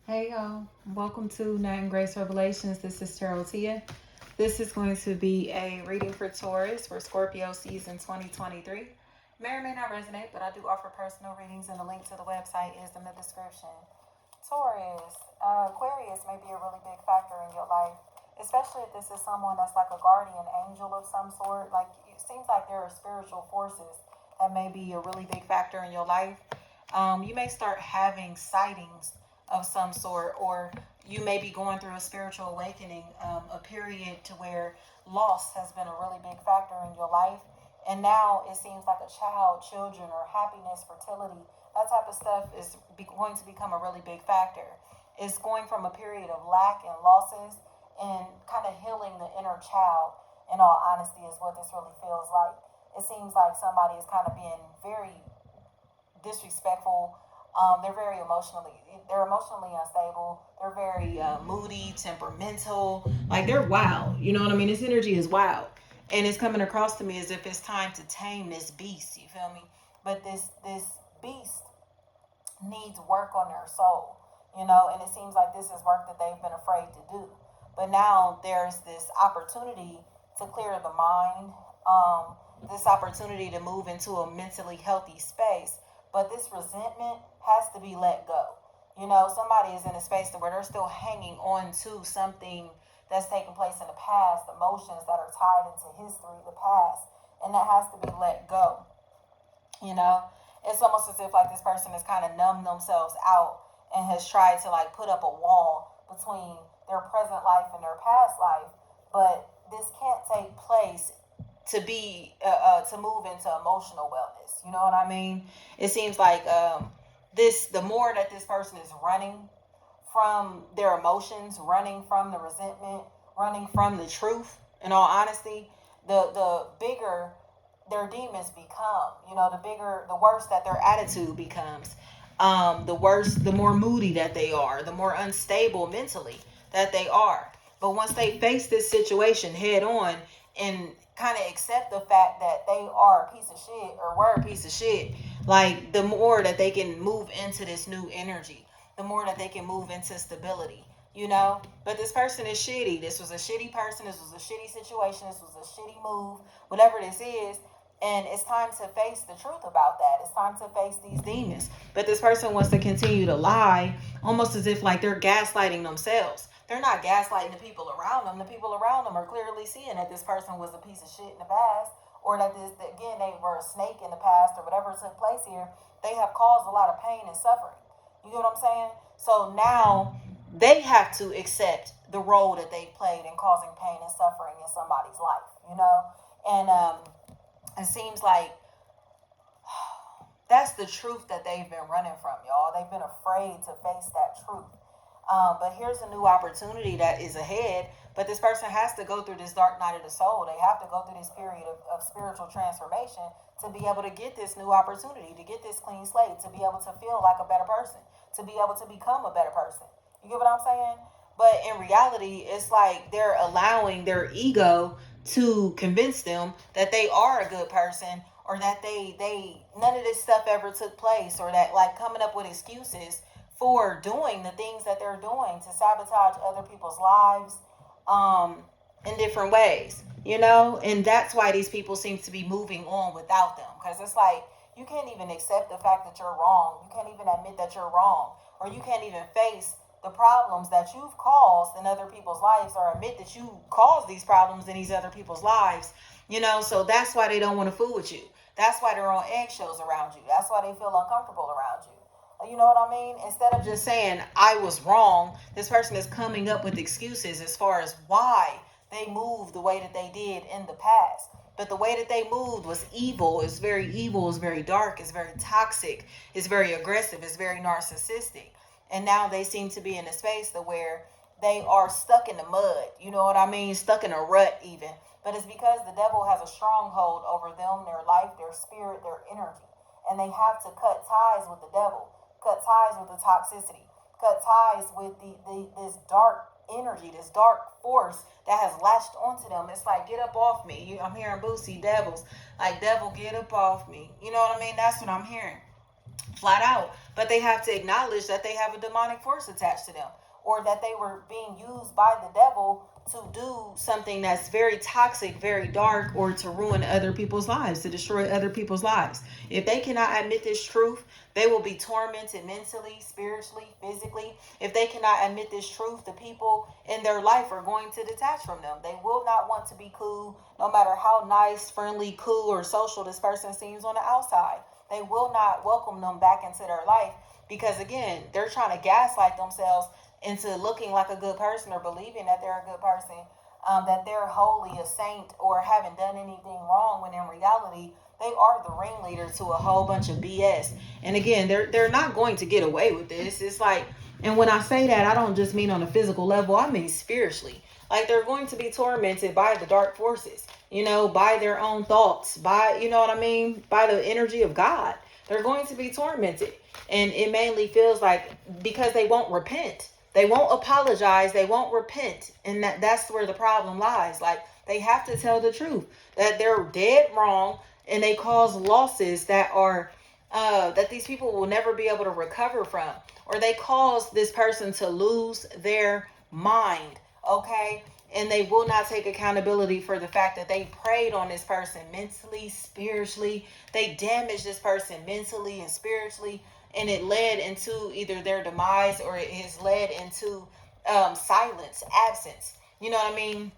Hey y'all, welcome to Night and Grace Revelations. This is Tarot Tia. This is going to be a reading for Taurus for Scorpio season 2023. May or may not resonate, but I do offer personal readings, and the link to the website is in the description. Taurus, Aquarius may be a really big factor in your life, especially if this is someone that's like a guardian angel of some sort. Like, it seems like there are spiritual forces that may be a really big factor in your life. You may start having sightings of some sort, or you may be going through a spiritual awakening, a period to where loss has been a really big factor in your life. And now it seems like a child, children, or happiness, fertility, that type of stuff is going to become a really big factor. It's going from a period of lack and losses and kind of healing the inner child, in all honesty, is what this really feels like. It seems like somebody is kind of being very disrespectful. They're emotionally unstable. They're very moody, temperamental. Like, they're wild. You know what I mean? This energy is wild, and it's coming across to me as if it's time to tame this beast. You feel me? But this beast needs work on their soul. And it seems like this is work that they've been afraid to do. But now there's this opportunity to clear the mind. This opportunity to move into a mentally healthy space, but this resentment has to be let go. Somebody is in a space where they're still hanging on to something that's taken place in the past, emotions that are tied into history, the past, and that has to be let go. you know it's almost as if like this person has kind of numbed themselves out and has tried to like put up a wall between their present life and their past life, but this can't take place to move into emotional wellness. You know what I mean? It seems like this the more that this person is running from their emotions, running from the resentment, running from the truth, in all honesty, the bigger their demons become. The worse that their attitude becomes. The worse, the more moody that they are, the more unstable mentally that they are. But once they face this situation head on and kind of accept the fact that they are a piece of shit or were a piece of shit, like, the more that they can move into this new energy, the more that they can move into stability. But this person is shitty. This was a shitty person. This was a shitty situation. This was a shitty move, whatever this is. And it's time to face the truth about that. It's time to face these demons. But this person wants to continue to lie, almost as if like they're gaslighting themselves. They're not gaslighting the people around them. The people around them are clearly seeing that this person was a piece of shit in the past, or that again, they were a snake in the past, or whatever took place here. They have caused a lot of pain and suffering. You get what I'm saying? So now they have to accept the role that they played in causing pain and suffering in somebody's life. And it seems like that's the truth that they've been running from, y'all. They've been afraid to face that truth. But here's a new opportunity that is ahead. But this person has to go through this dark night of the soul. They have to go through this period of spiritual transformation to be able to get this new opportunity, to get this clean slate, to be able to feel like a better person, to be able to become a better person. You get what I'm saying? But in reality, it's like they're allowing their ego to convince them that they are a good person, or that they none of this stuff ever took place, or that, like, coming up with excuses for doing the things that they're doing to sabotage other people's lives, in different ways. And that's why these people seem to be moving on without them, because it's like you can't even accept the fact that you're wrong. You can't even admit that you're wrong, or you can't even face the problems that you've caused in other people's lives, or admit that you caused these problems in these other people's lives. So that's why they don't want to fool with you. That's why they're on eggshells around you. That's why they feel uncomfortable around you. You know what I mean? Instead of just saying, I was wrong, this person is coming up with excuses as far as why they moved the way that they did in the past. But the way that they moved was evil. It's very evil. It's very dark. It's very toxic. It's very aggressive. It's very narcissistic. And now they seem to be in a space to where they are stuck in the mud. You know what I mean? Stuck in a rut even. But it's because the devil has a stronghold over them, their life, their spirit, their energy. And they have to cut ties with the devil, cut ties with the toxicity, cut ties with this dark energy, this dark force that has latched onto them. It's like, get up off me. I'm hearing Boosie, devils. Like, devil, get up off me. You know what I mean? That's what I'm hearing. flat out. But they have to acknowledge that they have a demonic force attached to them, or that they were being used by the devil to do something that's very toxic, very dark, or to ruin other people's lives, to destroy other people's lives. If they cannot admit this truth, they will be tormented mentally, spiritually, physically. If they cannot admit this truth, the people in their life are going to detach from them. They will not want to be cool, no matter how nice, friendly, cool, or social this person seems on the outside. They will not welcome them back into their life, because again, they're trying to gaslight themselves into looking like a good person, or believing that they're a good person, that they're wholly a saint or haven't done anything wrong, when in reality they are the ringleader to a whole bunch of BS. And again, they're not going to get away with this. It's like, and when I say that, I don't just mean on a physical level, I mean spiritually. Like, they're going to be tormented by the dark forces, by their own thoughts, by, what I mean, by the energy of God. They're going to be tormented. And it mainly feels like because they won't repent. They won't apologize. They won't repent. And that's where the problem lies. Like, they have to tell the truth that they're dead wrong, and they cause losses that are that these people will never be able to recover from, or they cause this person to lose their mind. Okay. And they will not take accountability for the fact that they preyed on this person mentally, spiritually. They damaged this person mentally and spiritually, and it led into either their demise, or it has led into silence, absence. You know what I mean?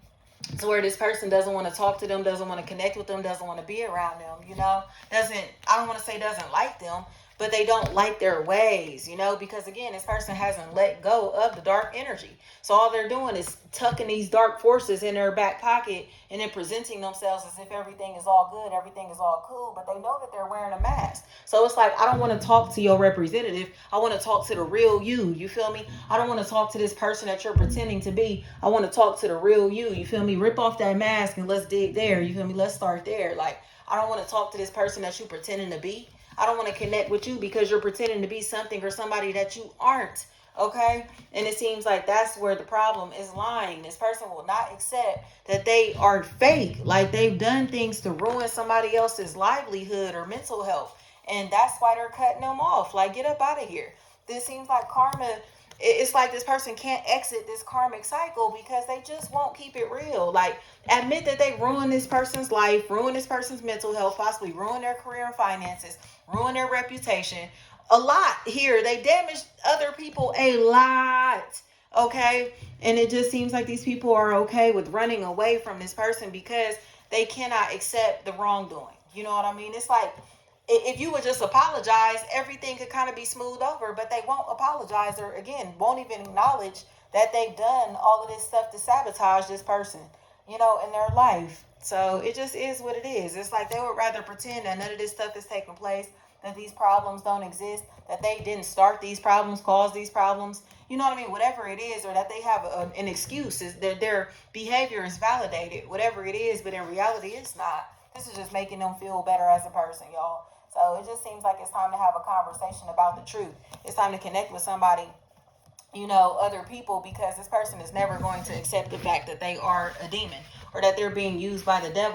To where this person doesn't want to talk to them, doesn't want to connect with them, doesn't want to be around them, I don't want to say doesn't like them, but they don't like their ways, because again, this person hasn't let go of the dark energy. So all they're doing is tucking these dark forces in their back pocket, and then presenting themselves as if everything is all good, everything is all cool, but they know that they're wearing a mask. So it's like, I don't want to talk to your representative. I want to talk to the real you. You feel me? I don't want to talk to this person that you're pretending to be. I want to talk to the real you. You feel me? Rip off that mask and let's dig there. You feel me? Let's start there. Like, I don't want to talk to this person that you're pretending to be. I don't want to connect with you because you're pretending to be something or somebody that you aren't. Okay? And it seems like that's where the problem is lying. This person will not accept that they are fake. Like, they've done things to ruin somebody else's livelihood or mental health. And that's why they're cutting them off. Like, get up out of here. This seems like karma. It's like this person can't exit this karmic cycle because they just won't keep it real. Like, admit that they ruined this person's life, ruined this person's mental health, possibly ruined their career and finances, ruined their reputation. A lot here. They damaged other people a lot. Okay? And it just seems like these people are okay with running away from this person because they cannot accept the wrongdoing. You know what I mean? It's like, if you would just apologize, everything could kind of be smoothed over, but they won't apologize, or again, won't even acknowledge that they've done all of this stuff to sabotage this person, in their life. So it just is what it is. It's like they would rather pretend that none of this stuff is taking place, that these problems don't exist, that they didn't start these problems, cause these problems, you know what I mean? Whatever it is, or that they have an excuse, is that their behavior is validated, whatever it is, but in reality, it's not. This is just making them feel better as a person, y'all. So it just seems like it's time to have a conversation about the truth. It's time to connect with somebody, other people, because this person is never going to accept the fact that they are a demon, or that they're being used by the devil.